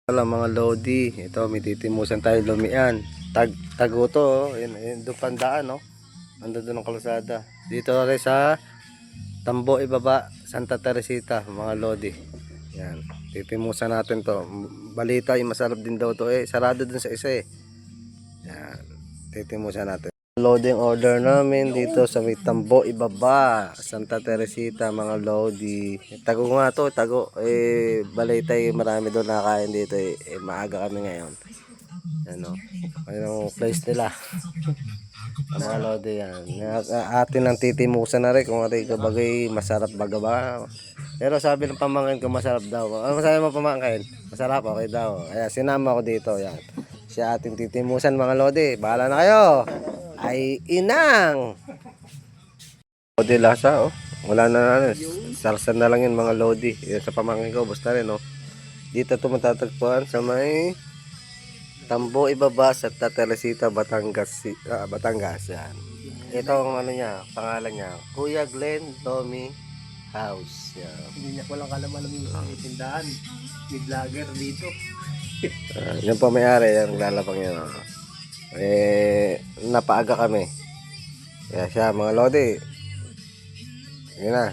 Wala mga lodi, ito may titimusan tayo lumian. Tago to, oh. Yun, doon pandaan, no? Ando doon ang kalsada. Dito rin sa Tambo Ibaba, Santa Teresita, mga lodi. Yan, titimusan natin to. Balita, yung masarap din daw to eh. Sarado dun sa isa eh. Yan, titimusan natin. Loading order namin dito sa may Tambo Ibaba, Santa Teresita, mga lodi. Tago nga to, tago. Balaytay, marami doon nakain dito maaga kami ngayon. Ano, ayun ang place nila. Ang mga lodi yan. Atin ang titimusan na rin kung ating kabagay masarap baga ba. Pero sabi ng pamangkin ko masarap daw. Ano masabi mo pamangkin? Masarap, okay daw. Kaya sinama ko dito, yan. Siya ating titimusan mga lodi. Bahala na kayo. Ay inang. Lodi lasa oh. Wala na ano. Sarsan na lang yun mga lodi. Yan sa pamangkin ko, basta rin oh. Dito ito matatagpuan sa may Tambo Ibaba sa Teresita, Batangas. Batangas yan. Ito ang ano niya, pangalan niya. Kuya Glenn Tommy House. Yan. Hindi niya walang kalaman ng tindahan. May vlogger dito. Yan po may-ari, yan lalapang yan. Napaaga kami. Kaya siya mga lodi. Yun na.